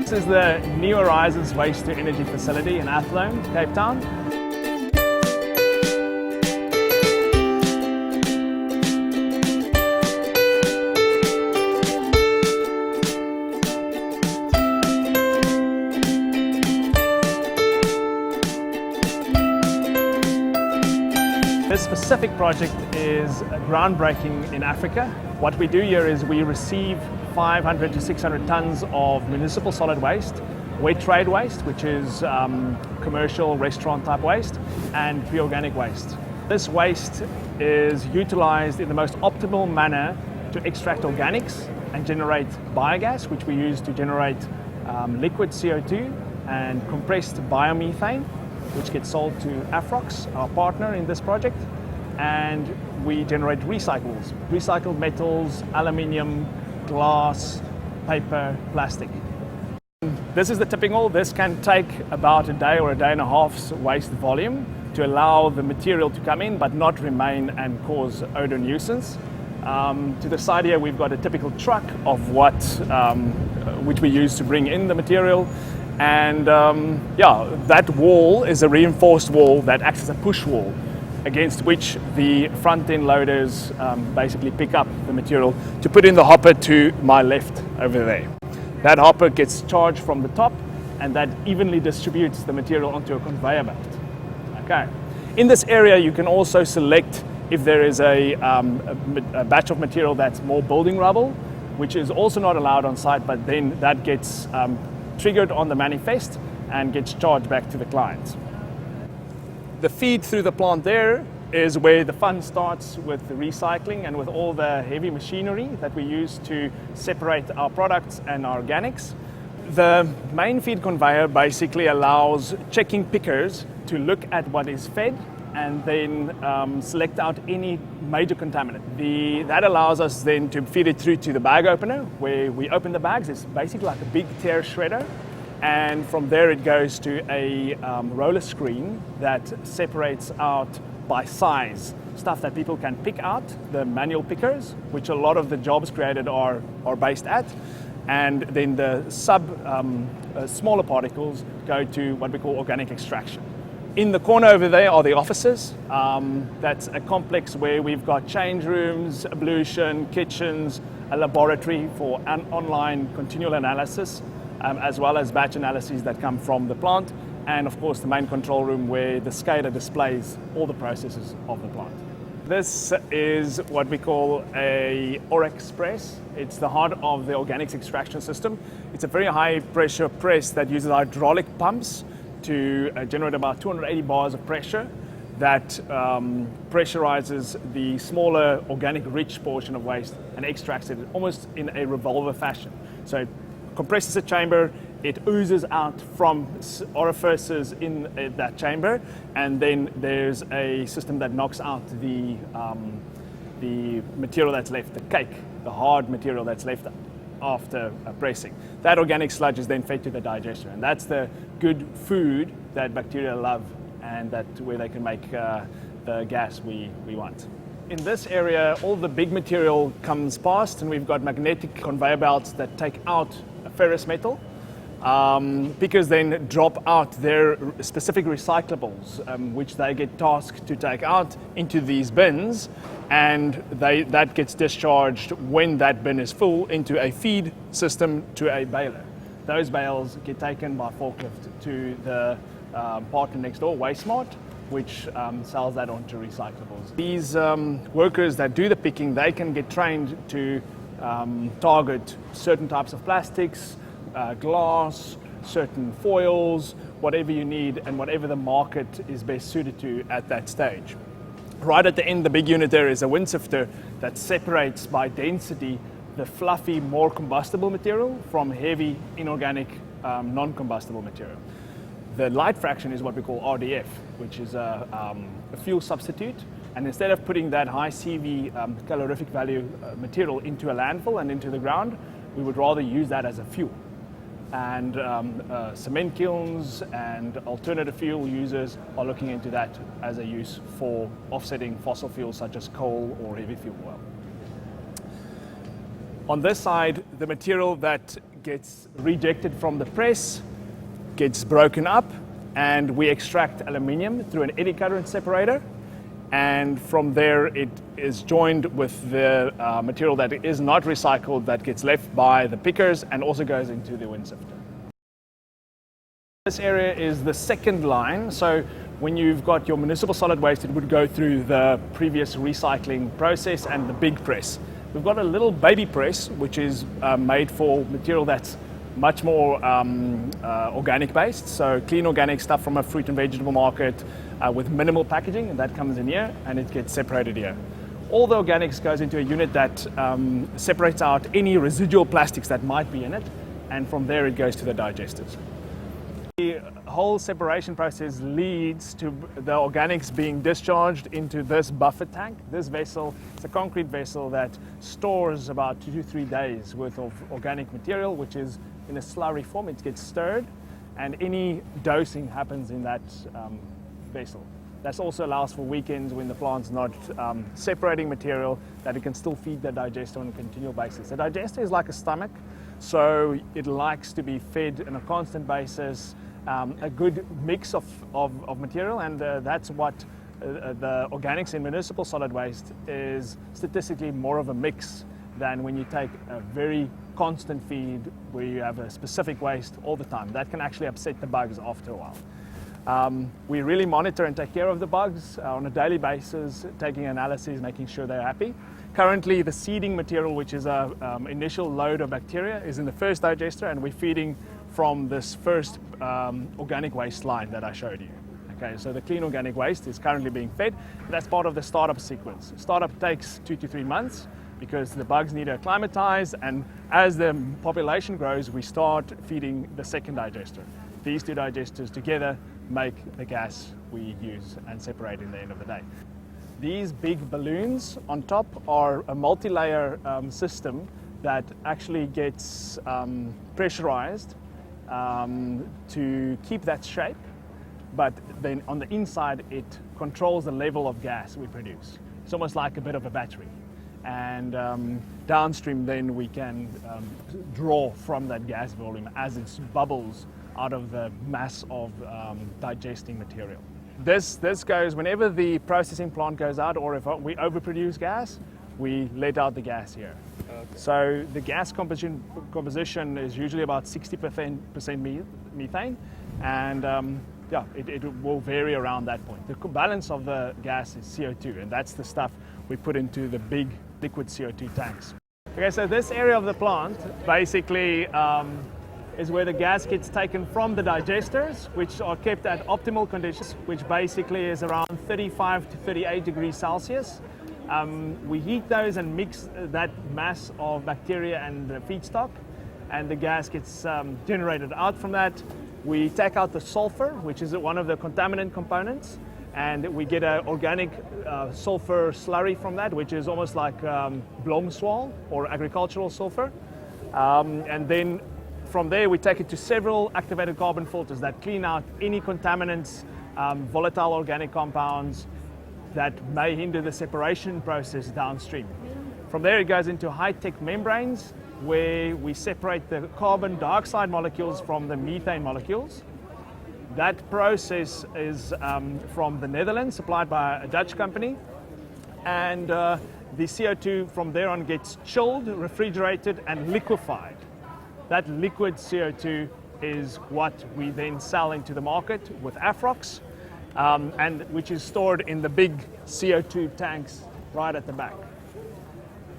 This is the New Horizons Waste to Energy facility in Athlone, Cape Town. This specific project is groundbreaking in Africa. What we do here is we receive 500 to 600 tons of municipal solid waste, wet trade waste, which is commercial restaurant type waste, and pre-organic waste. This waste is utilized in the most optimal manner to extract organics and generate biogas, which we use to generate liquid CO2 and compressed biomethane, which gets sold to Afrox, our partner in this project, and we generate recyclables, recycled metals, aluminium, glass, paper, plastic. This is the tipping hall. This can take about a day or a day and a half's waste volume to allow the material to come in but not remain and cause odor nuisance. To the side here we've got a typical truck of which we use to bring in the material. And that wall is a reinforced wall that acts as a push wall against which the front end loaders basically pick up the material to put in the hopper to my left over there. That hopper gets charged from the top and that evenly distributes the material onto a conveyor belt. Okay. In this area you can also select if there is a batch of material that's more building rubble, which is also not allowed on site, but then that gets triggered on the manifest and gets charged back to the client. The feed through the plant there is where the fun starts with the recycling and with all the heavy machinery that we use to separate our products and our organics. The main feed conveyor basically allows checking pickers to look at what is fed and then select out any major contaminant. That allows us then to feed it through to the bag opener, where we open the bags. It's basically like a big tear shredder, and from there it goes to a roller screen that separates out by size stuff that people can pick out, the manual pickers, which a lot of the jobs created are based at, and then the smaller particles go to what we call organic extraction. In the corner over there are the offices. That's a complex where we've got change rooms, ablution, kitchens, a laboratory for an online continual analysis, as well as batch analyses that come from the plant, and of course the main control room where the SCADA displays all the processes of the plant. This is what we call a Orex press. It's the heart of the organics extraction system. It's a very high pressure press that uses hydraulic pumps to generate about 280 bars of pressure that pressurizes the smaller organic rich portion of waste and extracts it almost in a revolver fashion. So it compresses a chamber, it oozes out from orifices in that chamber, and then there's a system that knocks out the material that's left, the cake, the hard material that's left after pressing. That organic sludge is then fed to the digester, and that's the good food that bacteria love and that where they can make the gas we want. In this area, all the big material comes past, and we've got magnetic conveyor belts that take out ferrous metal. Pickers then drop out their specific recyclables, which they get tasked to take out into these bins, and that gets discharged when that bin is full into a feed system to a baler. Those bales get taken by forklift to the partner next door, WasteSmart, which sells that onto recyclables. These workers that do the picking, they can get trained to target certain types of plastics, glass, certain foils, whatever you need and whatever the market is best suited to at that stage. Right at the end, the big unit there is a wind sifter that separates by density the fluffy, more combustible material from heavy, inorganic, non-combustible material. The light fraction is what we call RDF, which is a fuel substitute. And instead of putting that high CV calorific value material into a landfill and into the ground, we would rather use that as a fuel. And cement kilns and alternative fuel users are looking into that as a use for offsetting fossil fuels such as coal or heavy fuel oil. On this side, the material that gets rejected from the press gets broken up, and we extract aluminium through an eddy current separator, and from there it is joined with the material that is not recycled that gets left by the pickers and also goes into the wind sifter. This area is the second line, so when you've got your municipal solid waste, it would go through the previous recycling process and the big press. We've got a little baby press which is made for material that's much more organic based, so clean organic stuff from a fruit and vegetable market with minimal packaging, and that comes in here and it gets separated here. All the organics goes into a unit that separates out any residual plastics that might be in it, and from there it goes to the digesters. The whole separation process leads to the organics being discharged into this buffer tank. This vessel, it's a concrete vessel that stores about 2 to 3 days worth of organic material, which is in a slurry form. It gets stirred, and any dosing happens in that vessel. That also allows for weekends when the plant's not separating material, that it can still feed the digester on a continual basis. The digester is like a stomach, so it likes to be fed on a constant basis, a good mix of material, and that's what the organics in municipal solid waste is statistically more of a mix than when you take a very constant feed where you have a specific waste all the time. That can actually upset the bugs after a while. We really monitor and take care of the bugs on a daily basis, taking analyses, making sure they're happy. Currently, the seeding material, which is an initial load of bacteria, is in the first digester, and we're feeding from this first organic waste line that I showed you. Okay, so the clean organic waste is currently being fed. That's part of the startup sequence. Startup takes 2 to 3 months because the bugs need to acclimatize, and as the population grows, we start feeding the second digester. These two digesters together make the gas we use and separate in the end of the day. These big balloons on top are a multi-layer system that actually gets pressurized to keep that shape, but then on the inside it controls the level of gas we produce. It's almost like a bit of a battery, and downstream then we can draw from that gas volume as it bubbles out of the mass of digesting material. This goes whenever the processing plant goes out, or if we overproduce gas, we let out the gas here. Okay. So the gas composition is usually about 60% methane, and it will vary around that point. The balance of the gas is CO2, and that's the stuff we put into the big liquid CO2 tanks. Okay, so this area of the plant basically is where the gas gets taken from the digesters, which are kept at optimal conditions, which basically is around 35 to 38 degrees Celsius. We heat those and mix that mass of bacteria and the feedstock, and the gas gets generated out from that. We take out the sulfur, which is one of the contaminant components, and we get an organic sulfur slurry from that, which is almost like blomswal or agricultural sulfur. And then from there, we take it to several activated carbon filters that clean out any contaminants, volatile organic compounds that may hinder the separation process downstream. From there, it goes into high-tech membranes where we separate the carbon dioxide molecules from the methane molecules. That process is from the Netherlands, supplied by a Dutch company, and the CO2 from there on gets chilled, refrigerated, and liquefied. That liquid CO2 is what we then sell into the market with Afrox, and which is stored in the big CO2 tanks right at the back.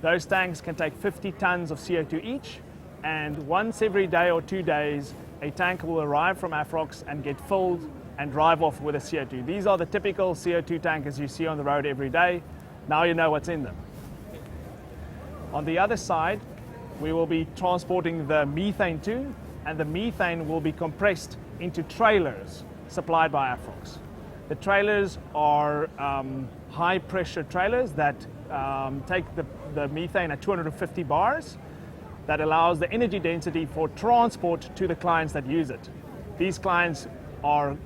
Those tanks can take 50 tons of CO2 each, and once every day or 2 days, a tank will arrive from Afrox and get filled and drive off with a CO2. These are the typical CO2 tankers you see on the road every day. Now you know what's in them. On the other side, we will be transporting the methane too, and the methane will be compressed into trailers supplied by Afrox. The trailers are high pressure trailers that take the methane at 250 bars. That allows the energy density for transport to the clients that use it. These clients are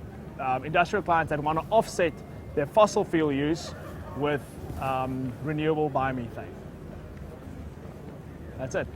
industrial clients that want to offset their fossil fuel use with renewable biomethane. That's it.